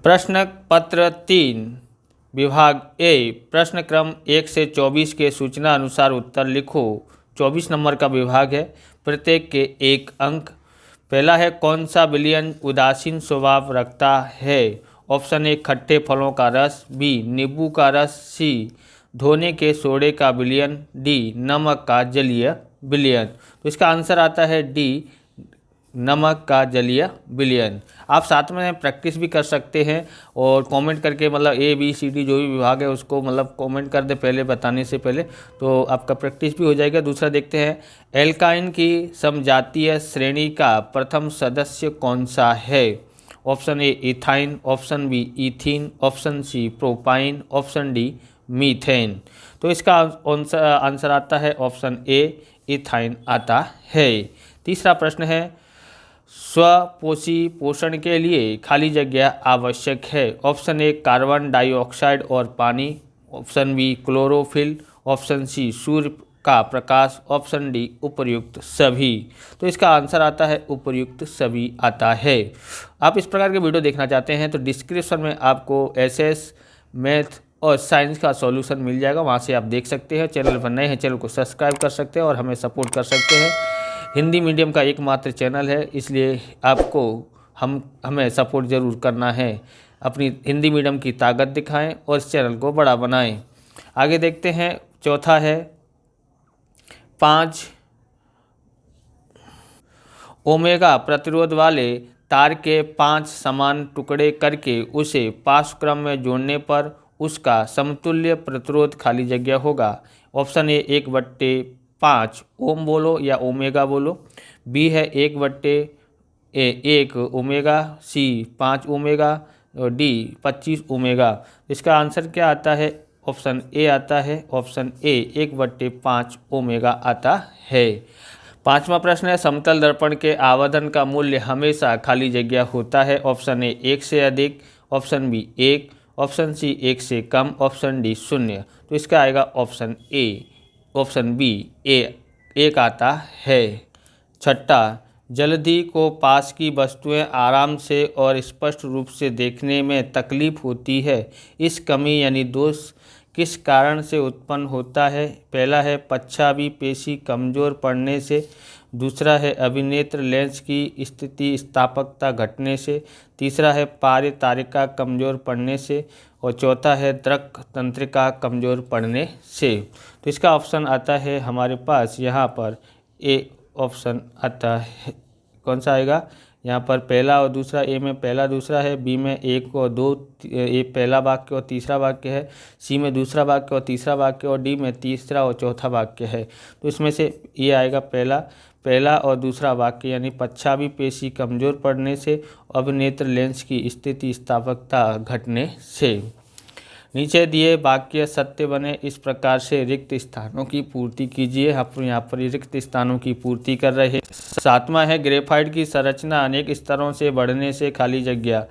प्रश्न पत्र 3 विभाग ए प्रश्न क्रम 1 से 24 के सूचना अनुसार उत्तर लिखो। 24 नंबर का विभाग है, प्रत्येक के 1 अंक। पहला है कौन सा विलयन उदासीन स्वभाव रखता है? ऑप्शन ए खट्टे फलों का रस, बी नींबू का रस, सी धोने के सोडे का विलयन, डी नमक का जलीय विलयन। तो इसका आंसर आता है डी नमक का जलीय विलयन। आप साथ में प्रैक्टिस भी कर सकते हैं और कमेंट करके मतलब ए बी सी डी जो भी विभाग है उसको मतलब कमेंट कर दे पहले बताने से पहले, तो आपका प्रैक्टिस भी हो जाएगा। दूसरा देखते हैं एल्काइन की समजातीय श्रेणी का प्रथम सदस्य कौन सा है? Option A ethyne, option B ethene, option C propyne, option D methane. तो इसका आंसर आता है ऑप्शन ए इथाइन आता है। तीसरा प्रश्न है स्वपोषी पोषण के लिए खाली जगह आवश्यक है। ऑप्शन ए कार्बन डाइऑक्साइड और पानी, option B chlorophyll, option C सूर्य का प्रकाश, ऑप्शन डी उपर्युक्त सभी। तो इसका आंसर आता है उपर्युक्त सभी आता है। आप इस प्रकार के वीडियो देखना चाहते हैं तो डिस्क्रिप्शन में आपको एसएस मैथ और साइंस का सॉल्यूशन मिल जाएगा, वहाँ से आप देख सकते हैं। चैनल पर नए हैं चैनल को सब्सक्राइब कर सकते हैं और हमें सपोर्ट कर सकते हैं। हिंदी मीडियम का एकमात्र चैनल है, इसलिए आपको हमें सपोर्ट ज़रूर करना है। अपनी हिंदी मीडियम की ताकत दिखाएं और इस चैनल को बड़ा बनाएं। आगे देखते हैं, चौथा है 5 ओमेगा प्रतिरोध वाले तार के 5 समान टुकड़े करके उसे पार्श्वक्रम में जोड़ने पर उसका समतुल्य प्रतिरोध खाली जगह होगा। ऑप्शन ए 1/5 ओम बोलो या ओमेगा बोलो, बी है 1 ओमेगा, सी 5 ओमेगा और डी 25 ओमेगा। इसका आंसर क्या आता है? ऑप्शन ए आता है, ऑप्शन ए 1/5 ओमेगा आता है। पांचवा प्रश्न है समतल दर्पण के आवर्धन का मूल्य हमेशा खाली जगह होता है। ऑप्शन ए 1 से अधिक, ऑप्शन बी 1, ऑप्शन सी 1 से कम, ऑप्शन डी 0। तो इसका आएगा ऑप्शन ए, ऑप्शन बी ए 1 आता है। छठा, जल्दी को पास की वस्तुएं आराम से और स्पष्ट रूप से देखने में तकलीफ होती है। इस कमी यानी दोष किस कारण से उत्पन्न होता है? पहला है पच्छावी पेशी कमज़ोर पड़ने से, दूसरा है अभिनेत्र लेंस की स्थिति स्थापकता घटने से, तीसरा है पार्य तारिका कमज़ोर पड़ने से और चौथा है दृक तंत्रिका कमज़ोर पड़ने से। तो इसका ऑप्शन आता है हमारे पास यहाँ पर ए ऑप्शन आता है। कौन सा आएगा यहाँ पर? पहला और दूसरा, ए में पहला दूसरा है, बी में 1 और 2 ए पहला वाक्य और तीसरा वाक्य है, सी में दूसरा वाक्य और तीसरा वाक्य और डी में तीसरा और चौथा वाक्य है। तो इसमें से ये आएगा पहला और दूसरा वाक्य यानी पच्छावी पेशी कमज़ोर पड़ने से, अभिनेत्र लेंस की स्थिति स्थापकता घटने से। नीचे दिए वाक्य सत्य बने इस प्रकार से रिक्त स्थानों की पूर्ति कीजिए। हम यहाँ पर रिक्त स्थानों की पूर्ति कर रहे हैं। सातवां है ग्रेफाइट की संरचना अनेक स्तरों से बढ़ने से खाली जगह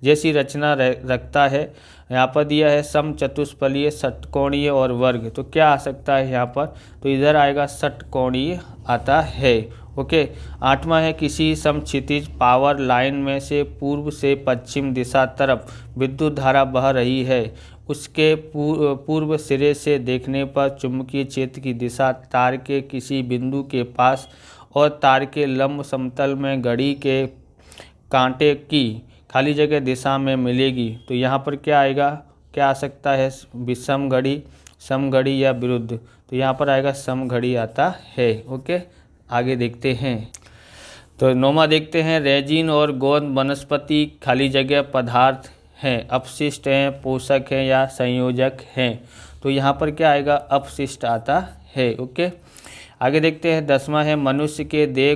जैसी रचना रखता है। यहाँ पर दिया है समचतुष्फलीय, षटकोणीय और वर्ग। तो क्या आ सकता है यहाँ पर? तो इधर आएगा षटकोणीय आता है। ओके। आठवां है किसी समक्षितिज पावर लाइन में से पूर्व से पश्चिम दिशा तरफ विद्युत धारा बह रही है। उसके पूर्व सिरे से देखने पर चुंबकीय क्षेत्र की दिशा तार के किसी बिंदु के पास और तार के लंब समतल में घड़ी के कांटे की खाली जगह दिशा में मिलेगी। तो यहाँ पर क्या आएगा, क्या आ सकता है? विषम घड़ी, समघड़ी या विरुद्ध। तो यहाँ पर आएगा समघड़ी आता है। ओके, आगे देखते हैं। तो नौवां देखते हैं रेजिन और गोंद वनस्पति खाली जगह पदार्थ हैं, अपशिष्ट हैं, पोषक हैं या संयोजक हैं। तो यहाँ पर क्या आएगा? अपशिष्ट आता है। ओके, आगे देखते हैं। 10वां है मनुष्य के देह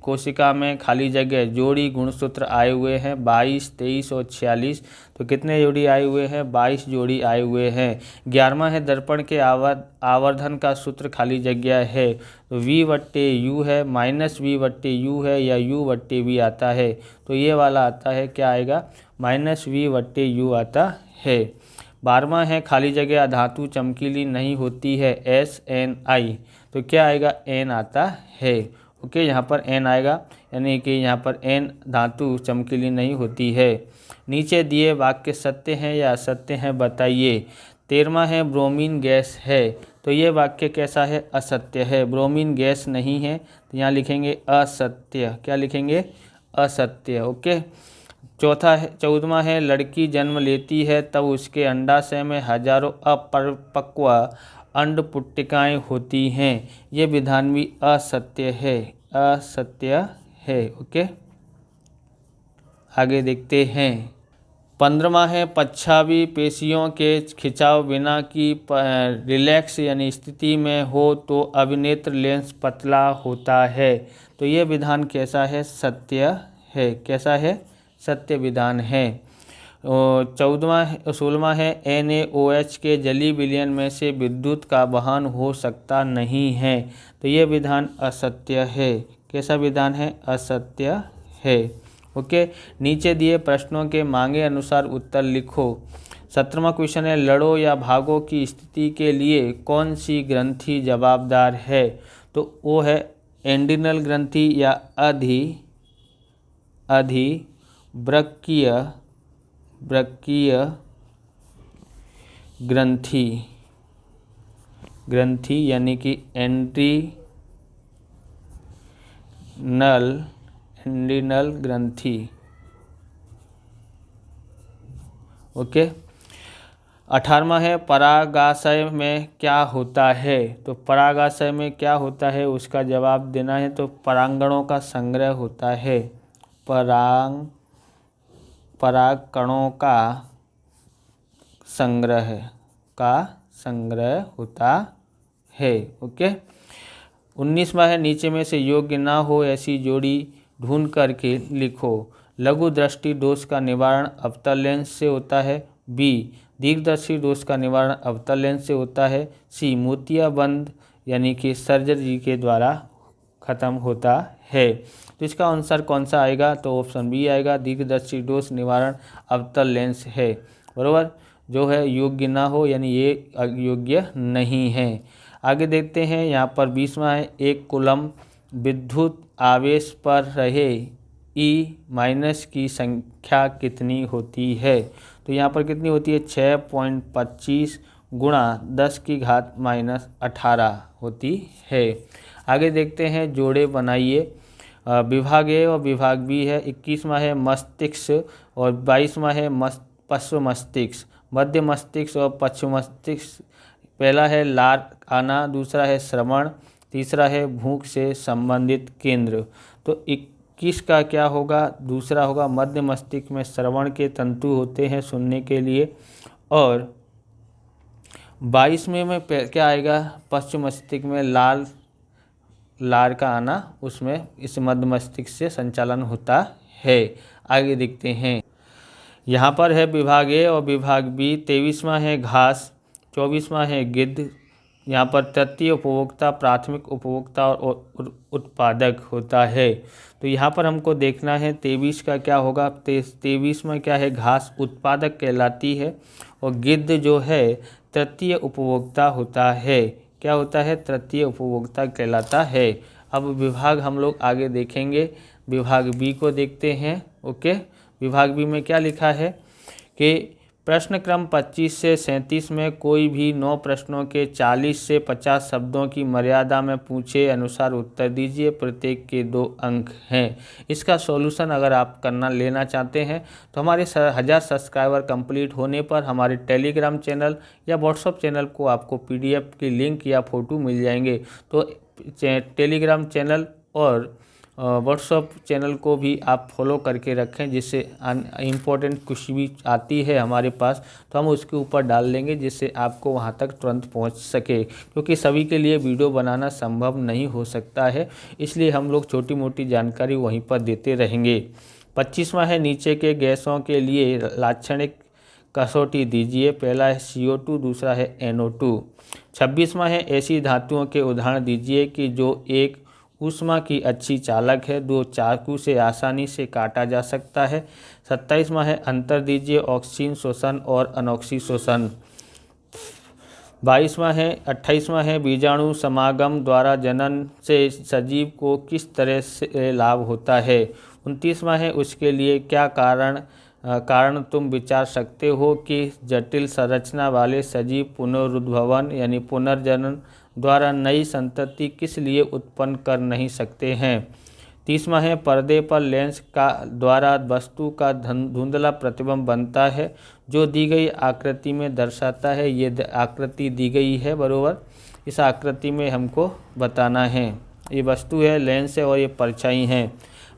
कोशिका में खाली जगह जोड़ी गुणसूत्र आए हुए हैं 22, 23 और 46। तो कितने जोड़ी आए हुए हैं? 22 जोड़ी आए हुए हैं। 11वां है दर्पण के आवर्धन का सूत्र खाली जगह है। तो V/U है, -V/U है या U/V आता है। तो ये वाला आता है, क्या आएगा? -V/U आता है। 12वां है खाली जगह धातु चमकीली नहीं होती है, SNI। तो क्या आएगा? N आता है। ओके, यहाँ पर N आएगा, यानी कि यहाँ पर N धातु चमकीली नहीं होती है। नीचे दिए वाक्य सत्य हैं या असत्य हैं बताइए। 13वां है ब्रोमीन गैस है, तो ये वाक्य कैसा है? असत्य है, ब्रोमीन गैस नहीं है, तो यहाँ लिखेंगे असत्य। क्या लिखेंगे? असत्य। ओके। 14वां है लड़की जन्म लेती है तब उसके अंडाशय में हजारों अपरिपक्व अंडपुट्टिकाएं होती हैं, ये विधान भी असत्य है, असत्य है। ओके, आगे देखते हैं। 15वां है पच्छावी पेशियों के खिंचाव बिना की रिलैक्स यानी स्थिति में हो तो अभिनेत्र लेंस पतला होता है, तो ये विधान कैसा है? सत्य है। कैसा है? सत्य विधान है। 16वां है NaOH के जलीय विलयन में से विद्युत का वहन हो सकता नहीं है, तो ये विधान असत्य है। कैसा विधान है? असत्य है। ओके, नीचे दिए प्रश्नों के मांगे अनुसार उत्तर लिखो। 17वां क्वेश्चन है लड़ो या भागो की स्थिति के लिए कौन सी ग्रंथि जवाबदार है? तो वो है एंडिनल ग्रंथि या अधिवृक्कीय ग्रंथि यानी कि एंडिनल ग्रंथि। ओके। 18वां है परागाशय में क्या होता है? तो परागाशय में क्या होता है उसका जवाब देना है, तो परागकणों का संग्रह होता है। परागकणों का संग्रह होता है। ओके। 19वां है नीचे में से योग्य ना हो ऐसी जोड़ी ढूंढ करके लिखो। लघु दृष्टि दोष का निवारण अवतल लेंस से होता है। बी दीर्घदर्शी दोष का निवारण अवतल लेंस से होता है। सी मोतियाबंद यानी कि सर्जरी के द्वारा खत्म होता है। तो इसका आंसर कौन सा आएगा? तो ऑप्शन बी आएगा, दीर्घदर्शी दोष निवारण अवतल लेंस है। बरोबर, जो है योग्य ना हो यानी ये अयोग्य नहीं है। आगे देखते हैं। यहाँ पर 20वां है एक कूलम्ब विद्युत आवेश पर रहे E- की संख्या कितनी होती है? तो यहाँ पर कितनी होती है? 6.25 गुणा 10⁻18 होती है। आगे देखते हैं, जोड़े बनाइए। विभाग ए और विभाग बी है। 21वां है मस्तिष्क और 22वां है पश्व मस्तिष्क। मध्य मस्तिष्क और पश्व मस्तिष्क, पहला है लार आना, दूसरा है श्रवण, तीसरा है भूख से संबंधित केंद्र। तो 21 का क्या होगा? दूसरा होगा मध्य मस्तिष्क में श्रवण के तंतु होते हैं सुनने के लिए, और 22वें में क्या आएगा? पश्चिम मस्तिष्क में लार का आना, उसमें इस मध्य मस्तिष्क से संचालन होता है। आगे देखते हैं। यहाँ पर है विभाग ए और विभाग बी। 23वां है घास, 24वां है गिद्ध। यहाँ पर तृतीय उपभोक्ता, प्राथमिक उपभोक्ता और उत्पादक होता है। तो यहाँ पर हमको देखना है 23 का क्या होगा। 23 में क्या है? घास उत्पादक कहलाती है और गिद्ध जो है तृतीय उपभोक्ता होता है। क्या होता है? तृतीय उपभोक्ता कहलाता है। अब विभाग हम लोग आगे देखेंगे। विभाग बी को देखते हैं। ओके, विभाग बी में क्या लिखा है कि प्रश्न क्रम 25 से 37 में कोई भी 9 प्रश्नों के 40 से 50 शब्दों की मर्यादा में पूछे अनुसार उत्तर दीजिए, प्रत्येक के 2 अंक हैं। इसका सॉल्यूशन अगर आप लेना चाहते हैं तो हमारे 1000 सब्सक्राइबर कंप्लीट होने पर हमारे टेलीग्राम चैनल या व्हाट्सएप चैनल को आपको PDF की लिंक या फ़ोटो मिल जाएंगे। तो टेलीग्राम चैनल और व्हाट्सएप चैनल को भी आप फॉलो करके रखें, जिससे इम्पोर्टेंट कुछ भी आती है हमारे पास तो हम उसके ऊपर डाल देंगे, जिससे आपको वहां तक तुरंत पहुंच सके, क्योंकि सभी के लिए वीडियो बनाना संभव नहीं हो सकता है। इसलिए हम लोग छोटी मोटी जानकारी वहीं पर देते रहेंगे। 25वां है नीचे के गैसों के लिए लाक्षणिक कसौटी दीजिए। पहला है CO2, दूसरा है NO2। 26वां है ऐसी धातुओं के उदाहरण दीजिए कि जो एक ऊष्मा की अच्छी चालक है, 2 चाकू से आसानी से काटा जा सकता है। 27वां है अंतर दीजिए ऑक्सीजन शोषण और अनॉक्सी शोषण। 28वां है बीजाणु समागम द्वारा जनन से सजीव को किस तरह से लाभ होता है। 29वां है उसके लिए क्या कारण कारण तुम विचार सकते हो कि जटिल संरचना वाले सजीव पुनरुद्भवन यानी पुनर्जनन द्वारा नई संतति किस लिए उत्पन्न कर नहीं सकते हैं। 30वां है पर्दे पर लेंस का द्वारा वस्तु का धुंधला प्रतिबिंब बनता है जो दी गई आकृति में दर्शाता है। ये आकृति दी गई है बरोबर, इस आकृति में हमको बताना है। ये वस्तु है, लेंस है और ये परछाई हैं।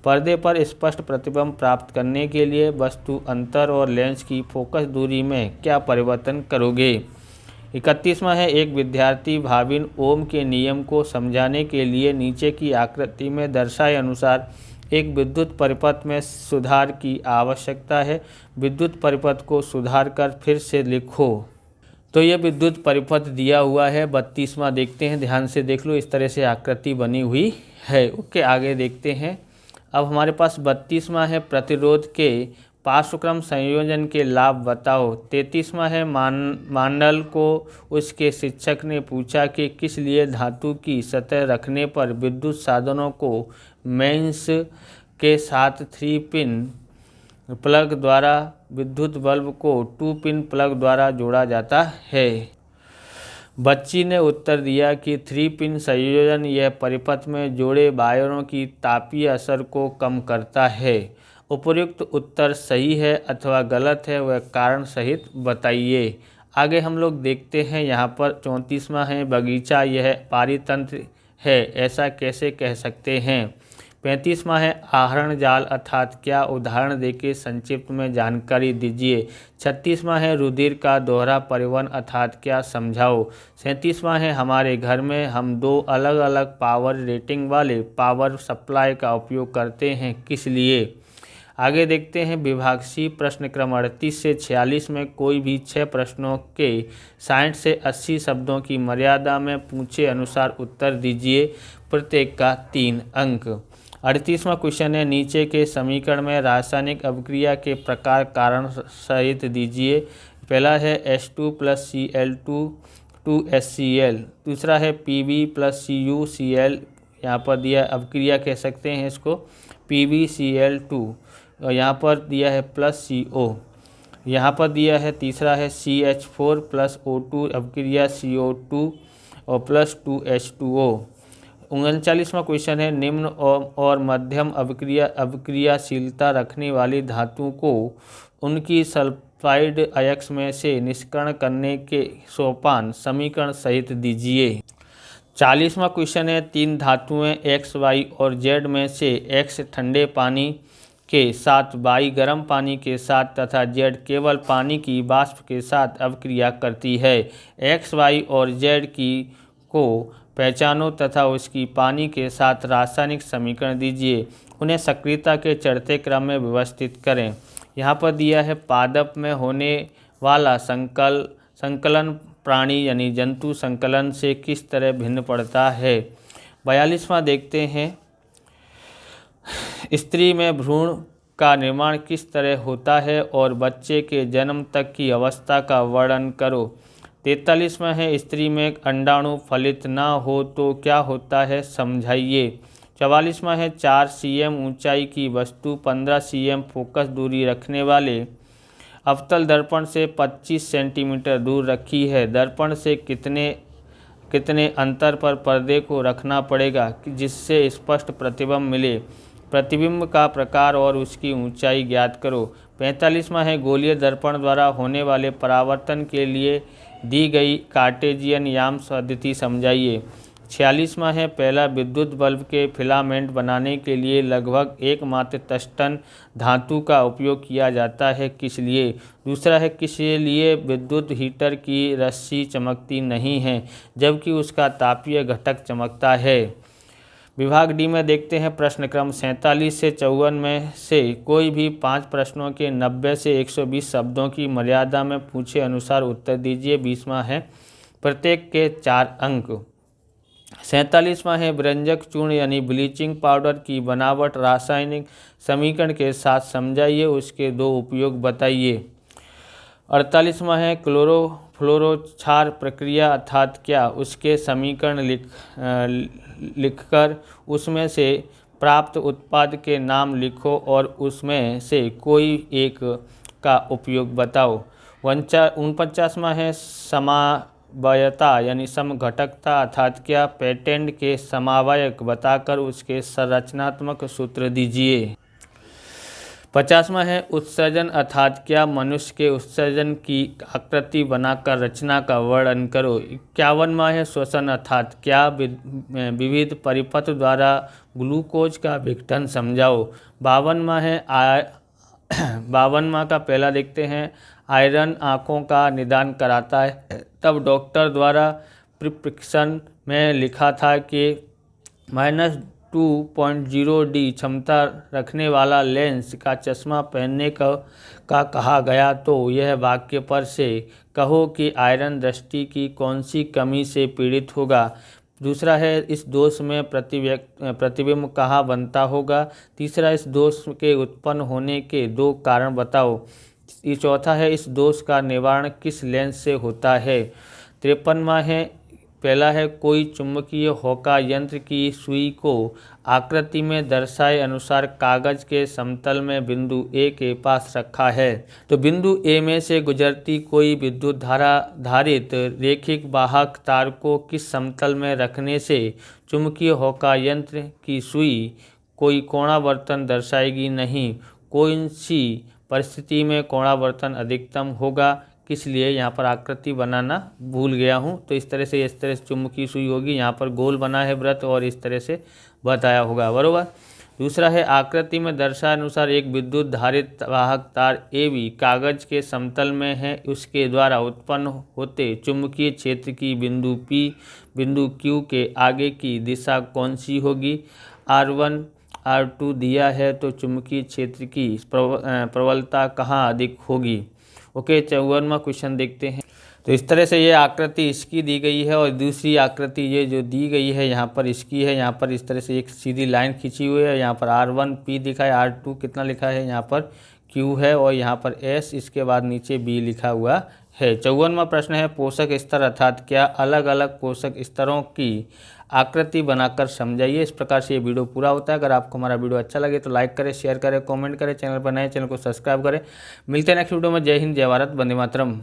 पर्दे पर स्पष्ट प्रतिबिंब प्राप्त करने के लिए वस्तु अंतर और लेंस की फोकस दूरी में क्या परिवर्तन करोगे। 31वां है एक विद्यार्थी भाविन ओम के नियम को समझाने के लिए नीचे की आकृति में दर्शाए अनुसार एक विद्युत परिपथ में सुधार की आवश्यकता है। विद्युत परिपथ को सुधार कर फिर से लिखो। तो ये विद्युत परिपथ दिया हुआ है। 32वां देखते हैं, ध्यान से देख लो, इस तरह से आकृति बनी हुई है। ओके, आगे देखते हैं। अब हमारे पास 32वां है प्रतिरोध के पार्श्वक्रम संयोजन के लाभ बताओ। 33वां है मांडल को उसके शिक्षक ने पूछा कि किस लिए धातु की सतह रखने पर विद्युत साधनों को मेंस के साथ 3 पिन प्लग द्वारा विद्युत बल्ब को 2 पिन प्लग द्वारा जोड़ा जाता है। बच्ची ने उत्तर दिया कि 3 पिन संयोजन यह परिपथ में जोड़े वायरों की तापीय असर को कम करता है। उपयुक्त उत्तर सही है अथवा गलत है वह कारण सहित बताइए। आगे हम लोग देखते हैं, यहाँ पर 34वां है बगीचा यह पारितंत्र है, ऐसा कैसे कह सकते हैं। 35वां है आहरण जाल अर्थात क्या, उदाहरण देके संक्षिप्त में जानकारी दीजिए। 36वां है रुधिर का दोहरा परिवहन अर्थात क्या, समझाओ। 37वां है हमारे घर में हम 2 अलग अलग पावर रेटिंग वाले पावर सप्लाई का उपयोग करते हैं, किस लिए। आगे देखते हैं विभाग सी प्रश्न क्रम 38 से 46 में कोई भी 6 प्रश्नों के 60 से 80 शब्दों की मर्यादा में पूछे अनुसार उत्तर दीजिए, प्रत्येक का 3 अंक। 38वां क्वेश्चन है नीचे के समीकरण में रासायनिक अभिक्रिया के प्रकार कारण सहित दीजिए। पहला है H2 + Cl2 2HCl, दूसरा है Pb + CuCl, यहाँ पर दिया अभिक्रिया कह सकते हैं इसको PbCl2, और यहाँ पर दिया है +CO, यहाँ पर दिया है तीसरा है CH4 + O2 अभिक्रिया CO2 और +2H2O। 39वां क्वेश्चन है निम्न और मध्यम अभिक्रियाशीलता रखने वाली धातु को उनकी सल्फाइड अयस्क में से निष्करण करने के सोपान समीकरण सहित दीजिए। 40वां क्वेश्चन है 3 धातुएं X, Y और Z में से X ठंडे पानी के साथ, Y गर्म पानी के साथ तथा Z केवल पानी की वाष्प के साथ अभिक्रिया करती है। X, Y और Z की को पहचानो तथा उसकी पानी के साथ रासायनिक समीकरण दीजिए। उन्हें सक्रियता के चढ़ते क्रम में व्यवस्थित करें। यहाँ पर दिया है पादप में होने वाला संकलन प्राणी यानी जंतु संकलन से किस तरह भिन्न पड़ता है। 42वां देखते हैं स्त्री में भ्रूण का निर्माण किस तरह होता है और बच्चे के जन्म तक की अवस्था का वर्णन करो। 43वां है स्त्री में अंडाणु फलित ना हो तो क्या होता है, समझाइए। 44वां है 4 cm ऊंचाई की वस्तु 15 cm फोकस दूरी रखने वाले अवतल दर्पण से 25 सेंटीमीटर दूर रखी है। दर्पण से कितने अंतर पर पर्दे को रखना पड़ेगा जिससे स्पष्ट प्रतिबिंब मिले। प्रतिबिंब का प्रकार और उसकी ऊंचाई ज्ञात करो। 45वां है गोलीय दर्पण द्वारा होने वाले परावर्तन के लिए दी गई कार्टेजियन याम पद्धति समझाइए। 46वां है पहला विद्युत बल्ब के फिलामेंट बनाने के लिए लगभग एकमात्र टंगस्टन धातु का उपयोग किया जाता है, किस लिए। दूसरा है किस लिए विद्युत हीटर की रस्सी चमकती नहीं है जबकि उसका तापीय घटक चमकता है। विभाग डी में देखते हैं प्रश्न क्रम 47 से 54 में से कोई भी 5 प्रश्नों के 90 से 120 शब्दों की मर्यादा में पूछे अनुसार उत्तर दीजिए। 20वां है प्रत्येक के 4 अंक। 47वां है व्यंजक चूर्ण यानी ब्लीचिंग पाउडर की बनावट रासायनिक समीकरण के साथ समझाइए, उसके 2 उपयोग बताइए। 48वां है क्लोरोफ्लोरोक्षार प्रक्रिया अर्थात क्या, उसके समीकरण लिखकर उसमें से प्राप्त उत्पाद के नाम लिखो और उसमें से कोई एक का उपयोग बताओ। 49वां है समवायता यानी समघटकता अर्थात क्या। पेटेंट के समवायक बताकर उसके संरचनात्मक सूत्र दीजिए। 50वां है उत्सर्जन अर्थात क्या। मनुष्य के उत्सर्जन की आकृति बनाकर रचना का वर्णन करो। 51वां है श्वसन अर्थात क्या। विविध परिपथ द्वारा ग्लूकोज का विघटन समझाओ। 52वां है 52वां का पहला देखते हैं। आयरन आँखों का निदान कराता है, तब डॉक्टर द्वारा प्रिस्क्रिप्शन में लिखा था कि -2.0 डी क्षमता रखने वाला लेंस का चश्मा पहनने का कहा गया, तो यह वाक्य पर से कहो कि आयरन दृष्टि की कौन सी कमी से पीड़ित होगा। दूसरा है इस दोष में प्रतिबिंब कहाँ बनता होगा। तीसरा इस दोष के उत्पन्न होने के 2 कारण बताओ। चौथा है इस दोष का निवारण किस लेंस से होता है। 53वां है पहला है कोई चुंबकीय होका यंत्र की सुई को आकृति में दर्शाए अनुसार कागज के समतल में बिंदु ए के पास रखा है, तो बिंदु ए में से गुजरती कोई विद्युत धारा धारित रेखिक वाहक तार को किस समतल में रखने से चुंबकीय होका यंत्र की सुई कोई कोणावर्तन दर्शाएगी नहीं। कौन सी परिस्थिति में कोणावर्तन अधिकतम होगा, किस लिए यहाँ पर आकृति बनाना भूल गया हूँ। तो इस तरह से चुंबकीय सुई होगी, यहाँ पर गोल बना है वृत्त और इस तरह से बताया होगा, बरोबर। दूसरा है आकृति में दर्शाए अनुसार एक विद्युत धारित वाहक तार AB कागज के समतल में है, उसके द्वारा उत्पन्न होते चुंबकीय क्षेत्र की बिंदु P बिंदु Q के आगे की दिशा कौन सी होगी। R1 R2 दिया है, तो चुंबकीय क्षेत्र की प्रबलता कहाँ अधिक होगी। ओके, 54वां क्वेश्चन देखते हैं। तो इस तरह से ये आकृति इसकी दी गई है और दूसरी आकृति ये जो दी गई है यहाँ पर इसकी है। यहाँ पर इस तरह से एक सीधी लाइन खींची हुई है, यहाँ पर R1 P दिखा है, R2 कितना लिखा है, यहाँ पर Q है और यहाँ पर S, इसके बाद नीचे B लिखा हुआ है। 54वां प्रश्न है पोषक स्तर अर्थात क्या। अलग अलग पोषक स्तरों की आकृति बनाकर समझाइए। इस प्रकार से ये वीडियो पूरा होता है। अगर आपको हमारा वीडियो अच्छा लगे तो लाइक करें, शेयर करें, कमेंट करें, चैनल पर नए चैनल को सब्सक्राइब करें। मिलते हैं नेक्स्ट वीडियो में। जय हिंद, जय भारत, वंदे मातरम।